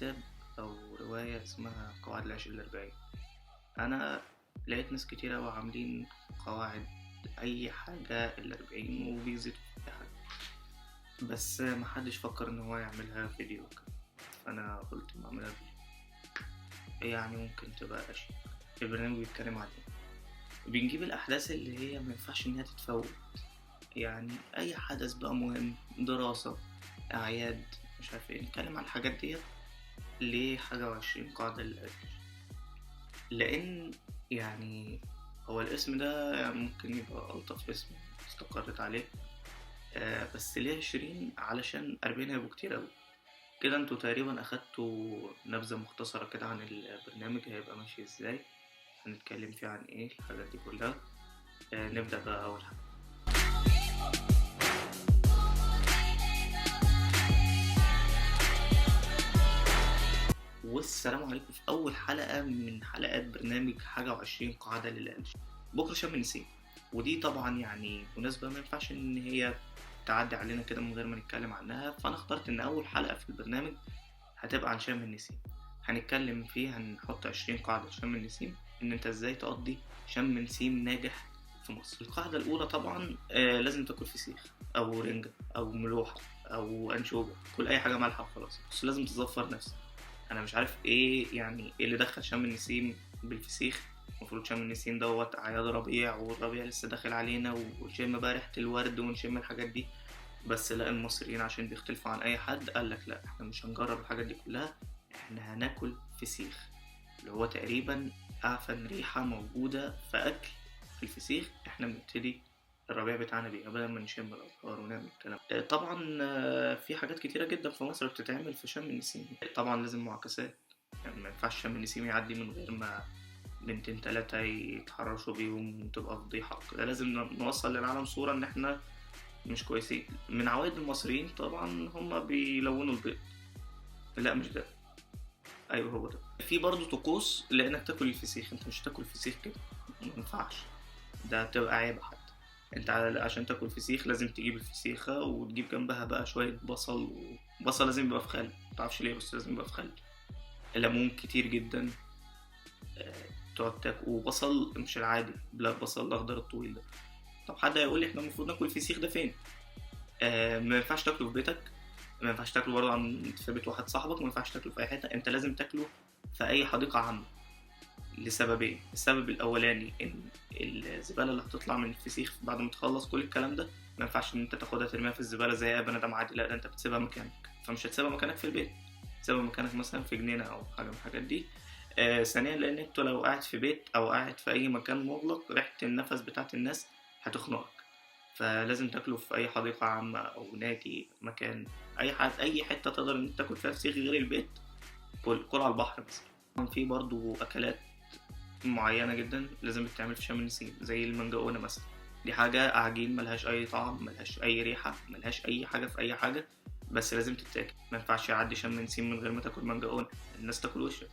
كتاب أو رواية اسمها قواعد العيش الأربعين. أنا لقيت ناس كتير أوي عاملين قواعد أي حاجة الأربعين وبيزيدوا في أي حاجة، بس محدش فكر إن هو يعملها فيديو كده. فأنا قلت ما أعملها فيديو، يعني ممكن تبقى أشياء. البرنامج بيتكلم عن إيه؟ بنجيب الأحداث اللي هي مينفعش إنها تتفوت، يعني أي حدث بقى مهم، دراسة، أعياد، مش عارف ايه، نتكلم عن الحاجات ديت. ليه حاجة وعشرين قاعدة للأجل؟ لأن يعني هو الاسم ده ممكن يبقى ألطف اسم استقرت عليه. بس ليه 20؟ علشان 40 هيبقوا كتير أوي. كده انتوا تقريبا أخدتوا نبذة مختصرة كده عن البرنامج هيبقى ماشي ازاي، هنتكلم فيه عن ايه الحاجات دي كلها. نبدأ بقى أول حاجة. والسلام عليكم في أول حلقة من حلقات برنامج حاجة وعشرين قاعدة للقلش. بكرة شم النسيم، ودي طبعا يعني مناسبة ما ينفعش إن هي تعدي علينا كده من غير ما نتكلم عنها. فأنا اخترت إن أول حلقة في البرنامج هتبقى عن شم النسيم. هنتكلم فيه، هنحط 20 قاعدة لشم النسيم، إن أنت إزاي تقضي شم نسيم ناجح في مصر. القاعدة الأولى طبعا لازم تاكل فسيخ أو رنجة أو ملوحة أو أنشوجة، كل أي حاجة مالحة وخلاص، بس لازم تظفر نفسك. انا مش عارف ايه يعني ايه اللي دخل شم النسيم بالفسيخ. المفروض شم النسيم دوت اعياد ربيع، والربيع لسه داخل علينا، ونشم بقى ريحة الورد ونشم الحاجات دي. بس لا، المصريين عشان بيختلفوا عن اي حد قالك لا، احنا مش هنجرب الحاجات دي كلها، احنا هناكل فسيخ، اللي هو تقريبا اعفن ريحة موجودة في اكل في الفسيخ. احنا بنبتدي الربيع بتاعنا بيها بدل ما نشم الأزهار ونعمل الكلام. طبعا في حاجات كتيرة جدا في مصر بتتعمل في شم النسيم. طبعا لازم معاكسات، يعني ما ينفعش شم النسيم يعدي من غير ما بنتين تلاتة يتحرشوا بيهم وتبقى فضيحة كده. لازم نوصل للعالم صورة إن إحنا مش كويسين. من عوائد المصريين طبعا هما بيلونوا البيض. لا مش ده، أيوه هو ده. في برضه طقوس لأنك تاكل الفسيخ، أنت مش تاكل فسيخ كده، ما ينفعش، ده تبقى عيب حتى. انت عشان تاكل فسيخ لازم تجيب الفسيخة وتجيب جنبها بقى شوية بصل، وبصل لازم يبقى في خل، متعرفش ليه بس لازم يبقى في خل. ليمون كتير جدا. تقعد تاكل، وبصل مش العادي، بلا البصل الأخضر الطويل ده. طب حد هيقول لي احنا المفروض ناكل الفسيخ ده فين؟ ما ينفعش تاكله في بيتك، ما ينفعش تاكله برضه في بيت واحد صاحبك، ما ينفعش تاكله في أي حتة، انت لازم تاكله في أي حديقة عامة. لسببين: السبب الاولاني ان الزباله اللي هتطلع من الفسيخ بعد ما تخلص كل الكلام ده ما ينفعش ان انت تاخدها ترميها في الزباله زي اي بني ادم عادي، لا ده انت بتسيبها مكانك. فمش هتسيبها مكانك في البيت، تسيبها مكانك مثلا في جنينه او حاجه من الحاجات دي. ثانيا لان انت لو قاعد في بيت او قاعد في اي مكان مغلق، ريحه النفس بتاعت الناس هتخنقك. فلازم تاكله في اي حديقه عامه او نادي مكان، اي حته تقدر ان انت تاكل فيها فسيخ غير البيت. كل على البحر مثلا. في برضو اكلات معينة جدا لازم تتعمل في شم النسيم زي المانجاونة مثلا. دي حاجة عجين ملهاش أي طعم، ملهاش أي ريحة، ملهاش أي حاجة في أي حاجة، بس لازم تتاكل. ما ينفعش يعدي شم النسيم من غير ما تاكل مانجاونة، الناس تاكل وشك.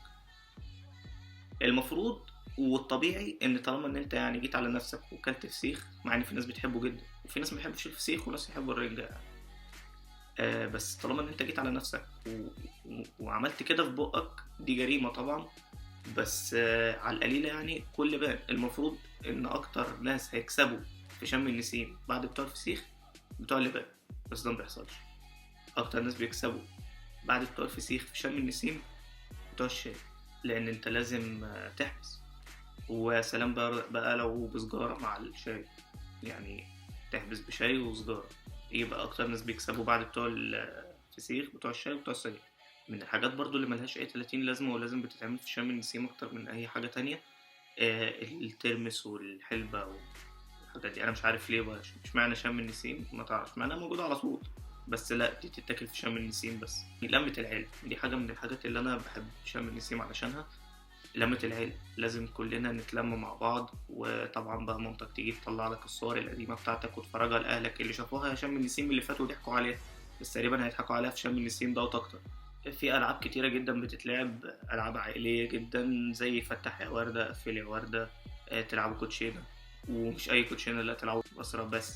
المفروض والطبيعي ان طالما ان انت يعني جيت على نفسك وكلت فسيخ، مع ان في ناس بتحبه جدا وفي ناس ما بيحبش الفسيخ وناس يحبوا الرنجة يعني. بس طالما ان انت جيت على نفسك وعملت كده في بقك، دي جريمة طبعا. بس على القليلة يعني كل بان المفروض ان اكتر ناس هيكسبوا في شم النسيم بعد بتوع الفسيخ بتوع اللبان، بس ده مبيحصلش. اكتر ناس بيكسبوا بعد بتوع الفسيخ في شم النسيم بتوع الشاي، لان انت لازم تحبس. وسلام بقى لو بسجارة مع الشاي، يعني تحبس بشاي وسجارة، يبقى اكتر ناس بيكسبوا بعد بتوع الفسيخ بتوع الشاي وبتوع السجاير. من الحاجات برضو اللي ملهاش اي 30 لازمة ولازم بتتعمل في شم النسيم اكتر من اي حاجة تانية، الترمس والحلبة والحاجات دي. انا مش عارف ليه بقى، مش معنى شم النسيم ما تعرفش معناها موجودة على طول، بس لا دي تتاكل في شم النسيم بس. لمة العيلة دي حاجة من الحاجات اللي انا بحب شم النسيم علشانها. لمة العيلة لازم كلنا نتلم مع بعض، وطبعا بقى مامتك تيجي تطلع لك الصور القديمة بتاعتك وتفرجها لأهلك اللي شافوها شم النسيم اللي فات وضحكوا عليها، بس تقريبا هيضحكوا عليها في شم النسيم دوت أكتر. في ألعاب كتيرة جدا بتتلعب، ألعاب عائلية جدا زي فتح يا وردة، قفل يا وردة، تلعبوا كوتشينة، ومش أي كوتشينة، لا تلعبوا أسرة بس.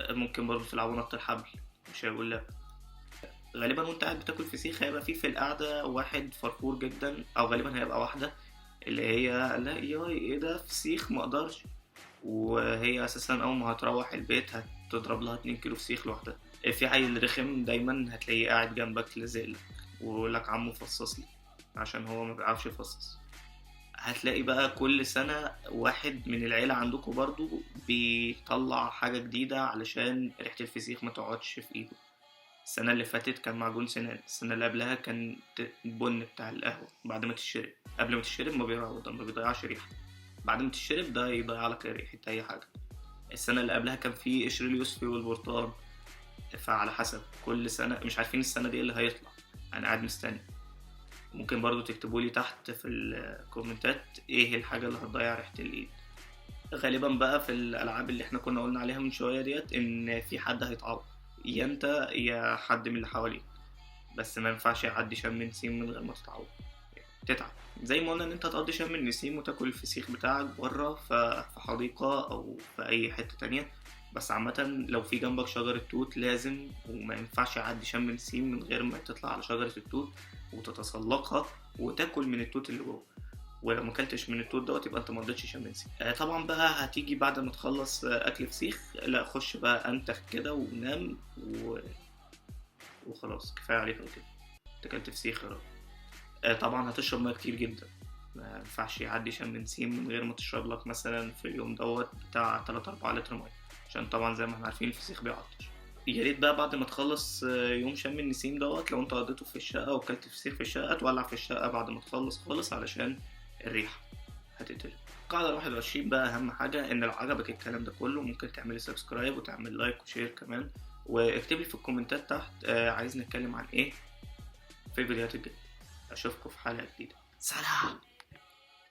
ممكن برضو تلعبوا نط الحبل، مش هيقول لا. غالبا وانت قاعد بتاكل فسيخ هيبقى في القعدة واحد فرفور جدا، او غالبا هيبقى واحدة اللي هي لا ياي ايه ده فسيخ مقدرش، وهي اساسا اول ما هتروح البيت هتضرب لها 2 كيلو فسيخ لوحدها. في عيل رخم دايما هتلاقيه قاعد جنبك لازقلك ويقول لك عمو فصص لي، عشان هو ما بيعرفش يفصص. هتلاقي بقى كل سنة واحد من العيلة عندكم برضو بيطلع حاجة جديدة علشان ريحة الفسيخ ما تقعدش في ايده. السنة اللي فاتت كان معجون سنان، السنة اللي قبلها كان البن بتاع القهوة بعد ما تشرب. قبل ما تشرب ما بيضيعش ريحة، بعد ما تشرب ده يضيع لك ريحة أي حاجة. السنة اللي قبلها كان في قشر اليوسفي والبرتقال. فعلى حسب كل سنة، مش عارفين السنة دي اللي هيطلع. أنا قاعد مستني. ممكن برضو تكتبوا لي تحت في الكومنتات ايه الحاجة اللي هتضيع ريحة الإيد. غالبا بقى في الألعاب اللي احنا كنا قلنا عليها من شوية ديت إن في حد هيتعور، يا انت يا حد من اللي حواليك، بس ما ينفعش يعدي شم نسيم من غير ما تتعور، تتعب. زي ما قلنا ان انت تقضي شم النسيم وتاكل الفسيخ بتاعك بره في حديقة او في اي حتة تانية، بس عامة لو في جنبك شجرة توت لازم، وما ينفعش يعدي شم نسيم من غير ما تطلع على شجرة التوت وتتسلقها وتاكل من التوت اللي جوه. ولو ما اكلتش من التوت دوت يبقى انت ما رضيتش شم نسيم. طبعا بقى هتيجي بعد ما تخلص اكل فسيخ، لا خش بقى انتخ كده ونام وخلاص كفايه عليك كده، انت اكلت فسيخ يا راجل. طبعا هتشرب ميه كتير جدا، ما ينفعش يعدي شم نسيم من غير ما تشرب لك مثلا في اليوم دوت بتاع 3 4 لتر ميه، عشان طبعا زي ما احنا عارفين الفسيخ بيعطش. يا ريت بقى بعد ما تخلص يوم شم النسيم دوت لو انت قضيته في الشقه وكلت فسيخ في الشقه تولع في الشقه بعد ما تخلص خالص علشان الريحه هتقتل. قاعدة 21 بقى أهم حاجة، إن لو عجبك الكلام ده كله ممكن تعملي سبسكرايب وتعمل لايك وشير كمان، واكتب لي في الكومنتات تحت عايز نتكلم عن إيه في الفيديوهات الجاية. أشوفكم في حلقة جديدة، سلام.